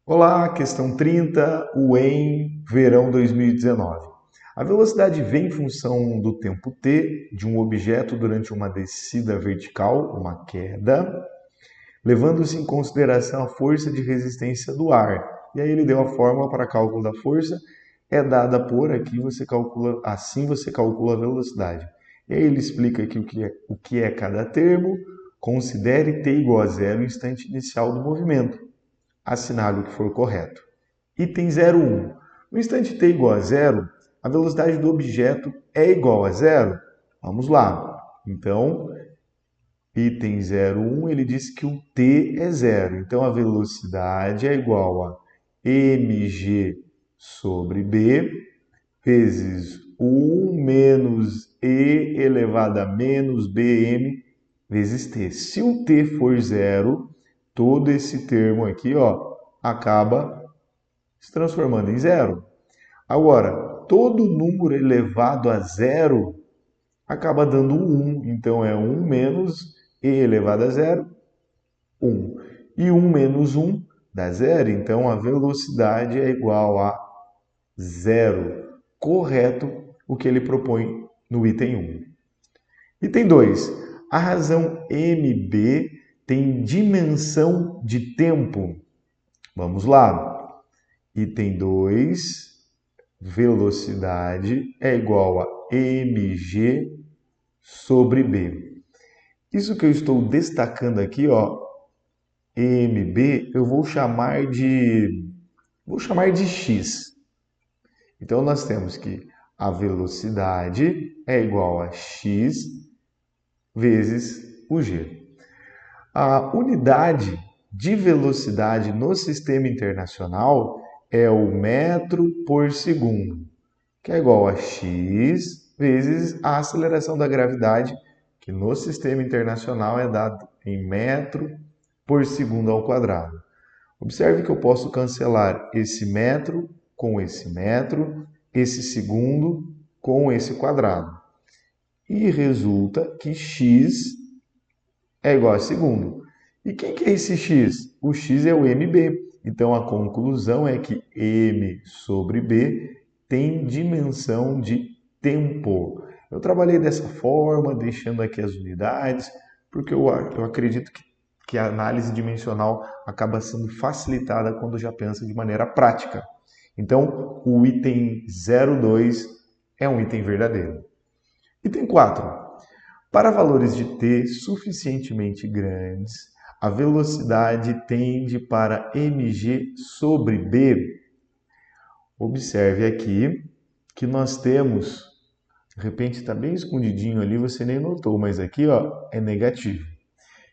Olá, questão 30, UEM, verão 2019. A velocidade v em função do tempo t de um objeto durante uma descida vertical, uma queda, levando-se em consideração a força de resistência do ar. E aí ele deu a fórmula para cálculo da força, é dada por aqui, você calcula, assim você calcula a velocidade. E aí ele explica aqui o que é cada termo, considere t igual a zero no instante inicial do movimento. Assinale o que for correto. Item 01. No instante t igual a zero, a velocidade do objeto é igual a zero? Vamos lá. Então, item 01, ele diz que o t é zero. Então, a velocidade é igual a mg sobre b vezes 1 menos e elevado a menos bm vezes t. Se o t for zero, todo esse termo aqui, ó, acaba se transformando em zero. Agora, todo número elevado a zero acaba dando 1. Então, é 1 menos e elevado a zero, 1. E 1 menos 1 dá zero. Então, a velocidade é igual a zero. Correto o que ele propõe no item 1. Item 2. A razão MB tem dimensão de tempo. Vamos lá. Item 2. Velocidade é igual a mg sobre b. Isso que eu estou destacando aqui, ó, mb, eu vou chamar de x. Então nós temos que a velocidade é igual a x vezes o g. A unidade de velocidade no sistema internacional é o metro por segundo, que é igual a x vezes a aceleração da gravidade, que no sistema internacional é dado em metro por segundo ao quadrado. Observe que eu posso cancelar esse metro com esse metro, esse segundo com esse quadrado. E resulta que x é igual a segundo. E quem que é esse x? O x é o mb. Então, a conclusão é que m sobre b tem dimensão de tempo. Eu trabalhei dessa forma, deixando aqui as unidades, porque eu acredito que a análise dimensional acaba sendo facilitada quando já pensa de maneira prática. Então, o item 02 é um item verdadeiro. Item 4. Para valores de t suficientemente grandes, a velocidade tende para mg sobre b. Observe aqui que nós temos, de repente está bem escondidinho ali, você nem notou, mas aqui ó, é negativo.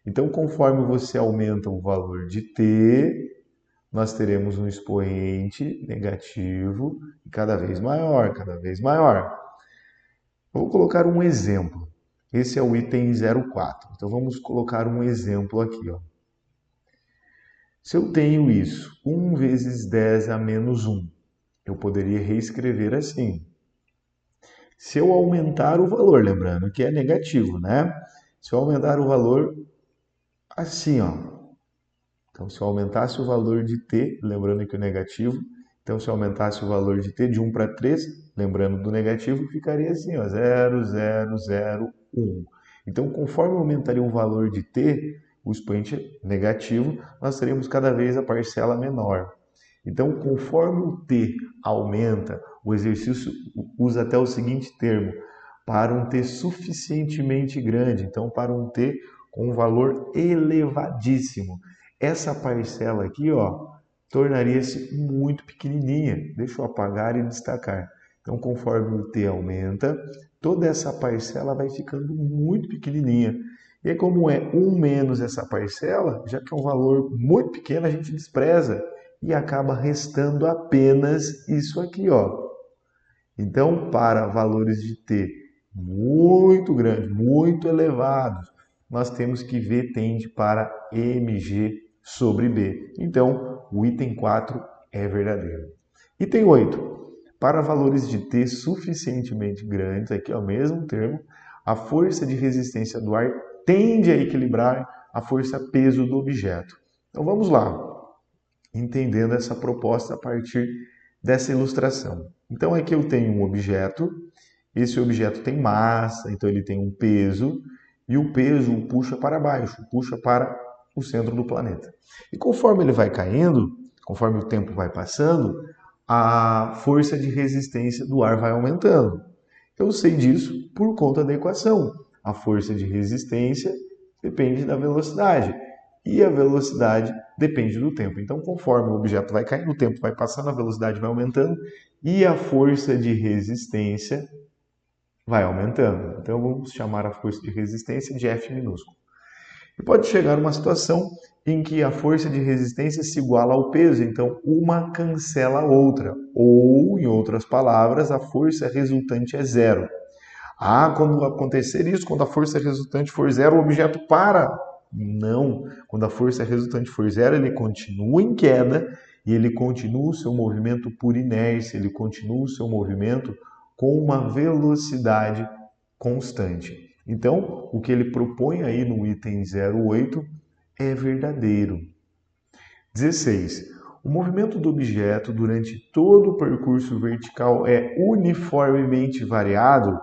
Então, conforme você aumenta o valor de t, nós teremos um expoente negativo e cada vez maior, cada vez maior. Vou colocar um exemplo. Esse é o item 04. Então, vamos colocar um exemplo aqui. Ó. Se eu tenho isso, 1 vezes 10 a menos 1, eu poderia reescrever assim. Se eu aumentar o valor, lembrando que é negativo, né? Se eu aumentar o valor assim, ó. Então, se eu aumentasse o valor de t, lembrando que o negativo, então se eu aumentasse o valor de t de 1 para 3, lembrando do negativo, ficaria assim, ó, 0, 0, 0, 1. Então, conforme aumentaria o valor de t, o expoente negativo, nós teremos cada vez a parcela menor. Então, conforme o t aumenta, o exercício usa até o seguinte termo, para um t suficientemente grande, então para um t com um valor elevadíssimo. Essa parcela aqui, ó, tornaria-se muito pequenininha. Deixa eu apagar e destacar. Então, conforme o t aumenta, toda essa parcela vai ficando muito pequenininha. E aí, como é 1 menos essa parcela, já que é um valor muito pequeno, a gente despreza e acaba restando apenas isso aqui, ó. Então, para valores de t muito grandes, muito elevados, nós temos que V tende para mg sobre b. Então, o item 4 é verdadeiro. Item 8. Para valores de t suficientemente grandes, aqui é o mesmo termo, a força de resistência do ar tende a equilibrar a força-peso do objeto. Então, vamos lá. entendendo essa proposta a partir dessa ilustração. Então aqui eu tenho um objeto, esse objeto tem massa, então ele tem um peso, e o peso o puxa para baixo, puxa para o centro do planeta. E conforme ele vai caindo, conforme o tempo vai passando, a força de resistência do ar vai aumentando. Eu sei disso por conta da equação. A força de resistência depende da velocidade e a velocidade depende do tempo. Então, conforme o objeto vai caindo, o tempo vai passando, a velocidade vai aumentando e a força de resistência vai aumentando. Então, vamos chamar a força de resistência de F minúsculo. E pode chegar uma situação em que a força de resistência se iguala ao peso, então uma cancela a outra. Ou, em outras palavras, a força resultante é zero. Quando acontecer isso, quando a força resultante for zero, o objeto para. Não. Quando a força resultante for zero, ele continua em queda e ele continua o seu movimento por inércia, ele continua o seu movimento com uma velocidade constante. Então, o que ele propõe aí no item 08 é verdadeiro. 16. O movimento do objeto durante todo o percurso vertical é uniformemente variado.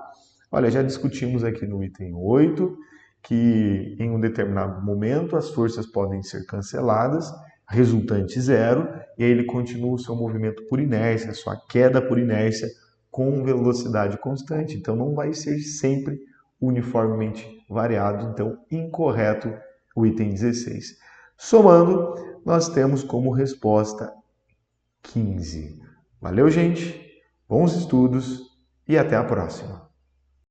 Olha, já discutimos aqui no item 8 que em um determinado momento as forças podem ser canceladas, resultante zero, e aí ele continua o seu movimento por inércia, sua queda por inércia com velocidade constante. Então não vai ser sempre uniformemente variado, então incorreto o item 16. Somando, nós temos como resposta 15. Valeu, gente? Bons estudos e até a próxima!